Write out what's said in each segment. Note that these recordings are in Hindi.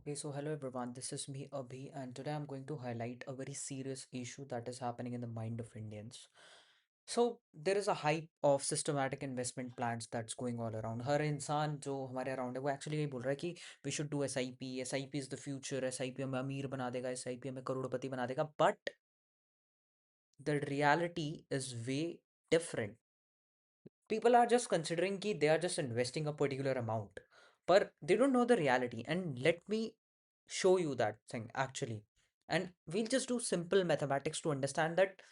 Okay, so hello everyone, this is me Abhi, and today I'm going to highlight a very serious issue that is happening in the mind of Indians. So there is a hype of systematic investment plans that's going all around. हर इंसान जो हमारे अराउंड है वो एक्चुअली यही बोल रहा है कि we should do SIP, SIP is the future, SIP हमें अमीर बना देगा, SIP हमें करोड़पति बना देगा, but the reality is way different. People are just considering कि they are just investing a particular amount, but they don't know the reality. And let me show you that thing actually. And we'll just do simple mathematics to understand that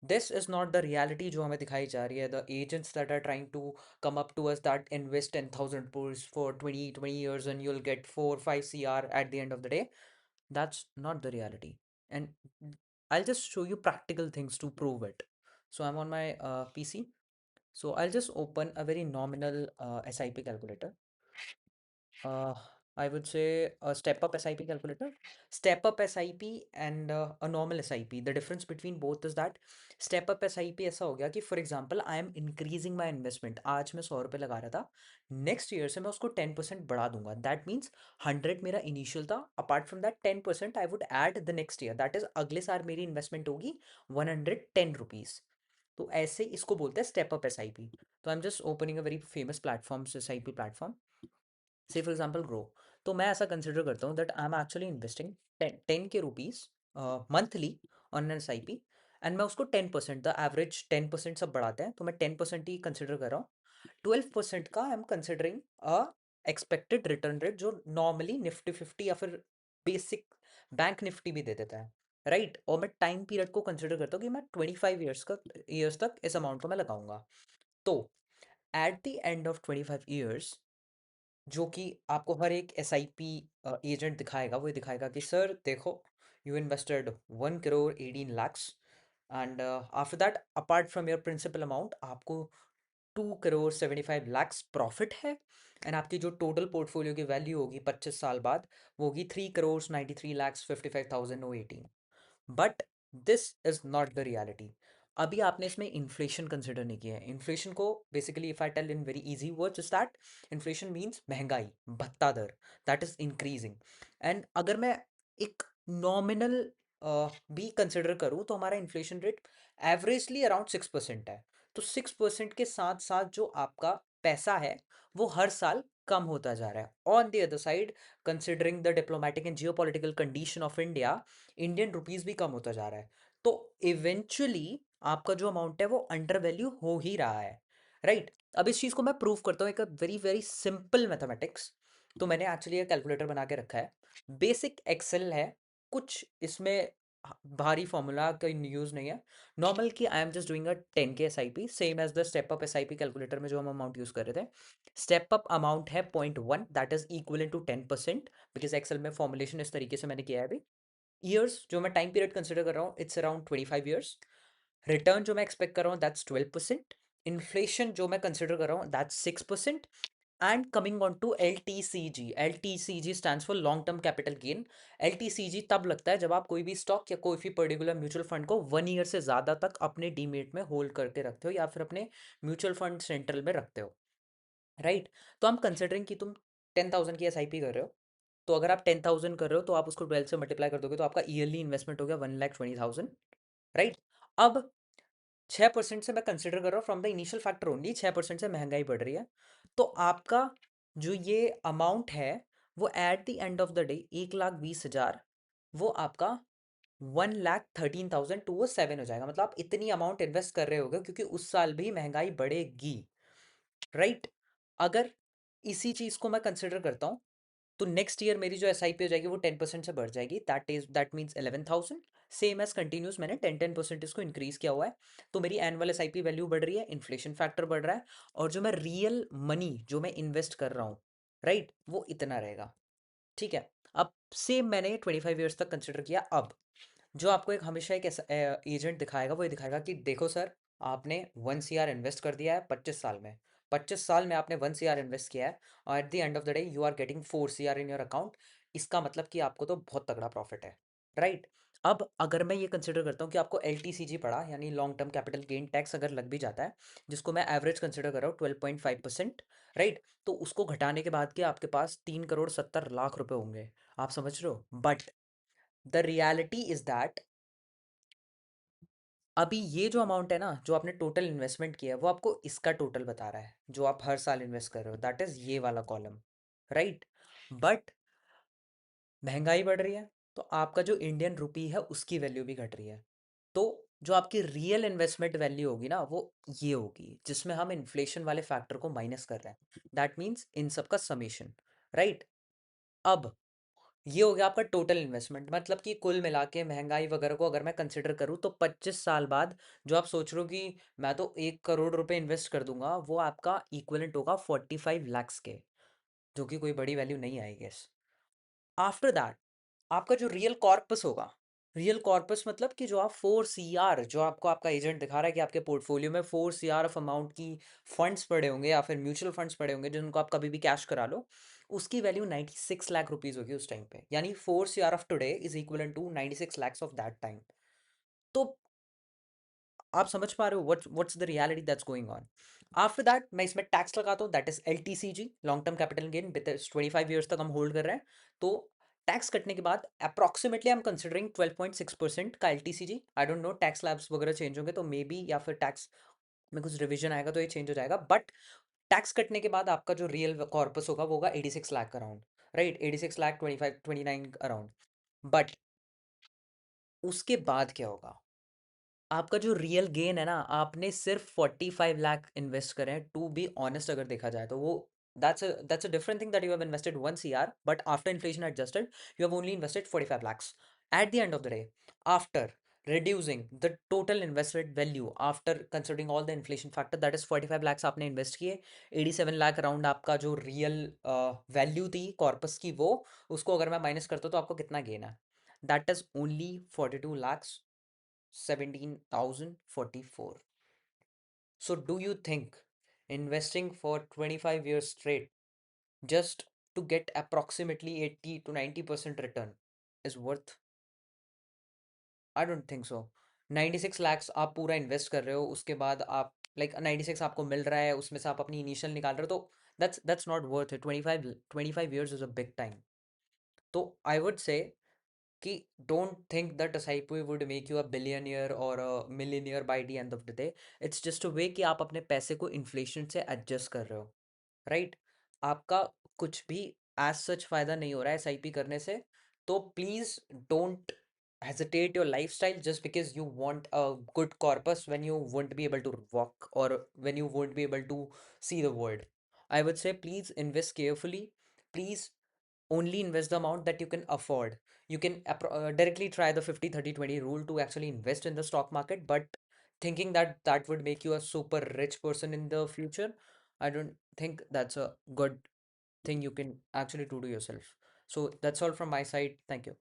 this is not the reality जो हमें दिखाई जा रही है. The agents that are trying to come up to us that invest 10,000 pools for 20 years and you'll get 4 5 CR at the end of the day, that's not the reality. And I'll just show you practical things to prove it. So I'm on my PC. So I'll just open a very nominal SIP calculator. Uh, I would say a step up SIP calculator, step up SIP and a normal SIP. The difference between both is that step up SIP ऐसा हो गया कि for example I am increasing my investment. आज मैं 100 रुपये लगा रहा था, next year से मैं उसको 10% बढ़ा दूंगा. That means 100 मेरा initial था. Apart from that 10% I would add the next year. That is अगले साल मेरी investment होगी 110 rupees. तो ऐसे इसको बोलते हैं स्टेप अप SIP. तो आई am just opening a very famous platform, SIP platform, से फॉर एग्जाम्पल ग्रो. तो मैं ऐसा कंसिडर करता हूँ that I am actually investing 10 के rupees monthly on an SIP. And मैं उसको 10%, द एवरेज 10% सब बढ़ाते हैं तो मैं 10% ही कंसिडर कर रहा हूँ. 12% का I am considering a expected return rate जो नॉर्मली निफ्टी 50 या फिर बेसिक बैंक निफ्टी भी दे देता है, राइट. और मैं टाइम पीरियड को कंसिडर करता हूँ कि मैं 25 ईयर्स तक इस अमाउंट को मैं लगाऊंगा. तो eight the end of 25 years, जो कि आपको हर एक SIP एजेंट दिखाएगा, वो ये दिखाएगा कि सर देखो, you invested 1 crore 18 lakhs and after that apart from your principal amount आपको 2 करोड़ 75 lakhs प्रॉफिट है. एंड आपकी जो टोटल पोर्टफोलियो की वैल्यू होगी 25 साल बाद वो होगी 3 crore 93 lakhs 55,018. But this is not the reality. अभी आपने इसमें इन्फ्लेशन कंसिडर नहीं किया है. इन्फ्लेशन को basically if I tell in very easy words is that inflation means महंगाई, भत्ता दर, दैट इज इंक्रीजिंग. एंड अगर मैं एक नॉमिनल भी कंसिडर करूँ तो हमारा इन्फ्लेशन रेट एवरेजली अराउंड 6% है. तो 6% के साथ साथ जो आपका पैसा है वो हर साल कम होता जा रहा है. On the other side, considering the diplomatic and geopolitical condition of India, Indian rupees भी कम होता जा रहा है. तो इवेंचुअली आपका जो अमाउंट है वो अंडर वैल्यू हो ही रहा है, राइट. अब इस चीज को मैं प्रूव करता हूँ एक वेरी वेरी सिंपल मैथमेटिक्स. तो मैंने एक्चुअली एक कैलकुलेटर बना के रखा है, बेसिक एक्सेल है, कुछ इसमें भारी फॉर्मूला का यूज नहीं है. नॉर्मल की I am just doing a 10 K SIP same as the step up SIP calculator में जो हम अमाउंट यूज कर रहे थे. स्टेप अप अमाउंट है 0.1, that is equal to 10%, because excel में फॉर्मुलेशन इस तरीके से मैंने किया है अभी. ईयर्स जो मैं टाइम पीरियड कंसिडर कर रहा हूँ इट्स अराउंड 25 ईयर्स. रिटर्न जो मैं एक्सपेक्ट कर रहा हूँ दैट्स 12%. इन्फ्लेशन जो मैं कंसिडर कर रहा हूँ that's 6%. And coming on to LTCG stands for long term capital gain. LTCG तब लगता है जब आप कोई भी स्टॉक या कोई भी पर्टिकुलर म्यूचुअल फंड को 1 ईयर से ज़्यादा तक अपने डीमेट में होल्ड करके रखते हो या फिर अपने म्यूचुअल फंड सेंट्रल में रखते हो, राइट. तो हम कंसिडरिंग कि तुम 10,000 की SIP कर रहे हो. तो अगर आप 10,000 कर रहे हो तो आप उसको 12 से मल्टीप्लाई कर दोगे तो आपका ईयरली इन्वेस्टमेंट हो गया 1,20,000, राइट. अब 6% से मैं कंसिडर कर रहा हूँ from the initial factor only, 6% से महंगाई बढ़ रही है. तो आपका जो ये अमाउंट है वो eight the end of the day 1,20,000, वो आपका 1,13,207 हो जाएगा. मतलब आप इतनी अमाउंट इन्वेस्ट कर रहे होगे क्योंकि उस साल भी महंगाई बढ़ेगी, राइट. अगर इसी चीज को मैं कंसिडर करता हूँ तो नेक्स्ट ईयर मेरी जो SIP हो जाएगी वो 10% से बढ़ जाएगी, that means 11,000. Same as continuous मैंने 10% इसको इंक्रीज किया हुआ है. तो मेरी एनुअल SIP वैल्यू बढ़ रही है, इन्फ्लेशन फैक्टर बढ़ रहा है, और जो मैं रियल मनी जो मैं इन्वेस्ट कर रहा हूँ, राइट, वो इतना रहेगा, ठीक है. अब सेम मैंने 25 ईयर्स तक कंसिडर किया. अब जो आपको एक हमेशा एक एजेंट दिखाएगा वो ये दिखाएगा कि देखो सर, आपने 1 CR इन्वेस्ट कर दिया है 25 साल में. 25 साल में आपने 1 CR इन्वेस्ट किया है और at the end of the day you are getting 4 CR in your account. इसका मतलब कि आपको तो बहुत तगड़ा प्रॉफिट है, राइट. अब अगर मैं ये कंसिडर करता हूँ कि आपको LTCG पड़ा, यानी long term capital gain tax अगर लग भी जाता है, जिसको मैं एवरेज कंसिडर कर रहा हूँ 12.5%, राइट, तो उसको घटाने के बाद के आपके पास 3,70,00,000 रुपए होंगे। आप समझ रहे हो? But the reality is that अभी ये जो अमाउंट है ना, जो आपने टोटल इन्वेस्टमेंट किया है, वो आपको इसका टोटल बता रहा है जो आप हर साल इन्वेस्ट कर रहे हो, दैट इज ये वाला कॉलम, राइट। बट महंगाई बढ़ रही है, तो आपका जो इंडियन रुपी है उसकी वैल्यू भी घट रही है। तो जो आपकी रियल इन्वेस्टमेंट वैल्यू होगी ना, वो ये होगी जिसमें हम इन्फ्लेशन वाले फैक्टर को माइनस कर रहे हैं, दैट मीन्स इन सब का समेशन, राइट। अब ये हो गया आपका टोटल इन्वेस्टमेंट, मतलब कि कुल मिला के महंगाई वगैरह को अगर मैं कंसिडर करूँ तो 25 साल बाद जो आप सोच रहे हो कि मैं तो 1 करोड़ रुपए इन्वेस्ट कर दूंगा, वो आपका इक्वलेंट होगा 45 lakhs के, जो कि कोई बड़ी वैल्यू नहीं आई गेस। आफ्टर दैट आपका जो रियल कॉर्पस होगा, रियल कॉर्पस मतलब कि जो आप 4 CR, जो आपको आपका एजेंट दिखा रहा है कि आपके पोर्टफोलियो में 4 CR ऑफ अमाउंट की फंड्स पड़े होंगे या फिर म्यूचुअल फंड्स पड़े होंगे जिनको आप कभी भी कैश करा लो, उसकी वैल्यू 96 लाख रुपीज होगी उस टाइम पे, यानी 4 CR of today is equal to 96 lakhs of that time. तो आप समझ पा रहे हो what's the reality that's going on. After that मैं इसमें टैक्स लगाता हूँ, that is LTCG, long term capital gain, with 25 years तक हम होल्ड कर रहे हैं। तो टैक्स कटने के बाद अप्रॉक्सीमेटली आई एम कंसिडरिंग 12.6% का LTCG। I don't know, tax labs वगैरह चेंज होंगे तो मे बी, या फिर टैक्स में कुछ रिविजन आएगा तो ये चेंज हो जाएगा, बट टैक्स कटने के बाद आपका जो रियल कॉर्पस होगा वो होगा 86 lakh around, right, 86 lakh 25 29 around. But उसके बाद क्या होगा? आपका जो रियल गेन है ना, आपने सिर्फ 45 लाख इन्वेस्ट करे हैं, टू बी ऑनेस्ट अगर देखा जाए तो वो that's a different thing that you have invested 1 CR, but after inflation adjusted you have only invested 45 lakhs eight the end of the day, after reducing the total invested value after considering all the inflation factor, that is 45 lakhs आपने इन्वेस्ट किए, 87 लाख अराउंड आपका जो रियल वैल्यू थी कॉर्पस की, वो उसको अगर मैं माइनस करता हूँ तो आपको कितना गेन है? That is only 42,17,044. So, do you think investing for 25 years straight just to get approximately 80 to 90% return is worth? I don't think so. 96 lakhs आप पूरा इन्वेस्ट कर रहे हो, उसके बाद आप लाइक 96 आपको मिल रहा है, उसमें से आप अपनी इनिशियल निकाल रहे हो, तो that's not worth it. 25 years is a big time. तो I would say कि don't think that SIP would make you a billionaire or a millionaire by the end of the day. It's just a way कि आप अपने पैसे को इन्फ्लेशन से एडजस्ट कर रहे हो, राइट। आपका कुछ भी एज सच फायदा नहीं हो रहा है SIP करने से, तो please don't hesitate your lifestyle just because you want a good corpus when you won't be able to walk, or when you won't be able to see the world. I would say please invest carefully. Please only invest the amount that you can afford. You can directly try the 50-30-20 rule to actually invest in the stock market, but thinking that that would make you a super rich person in the future, I don't think that's a good thing you can actually do to yourself. So that's all from my side. Thank you.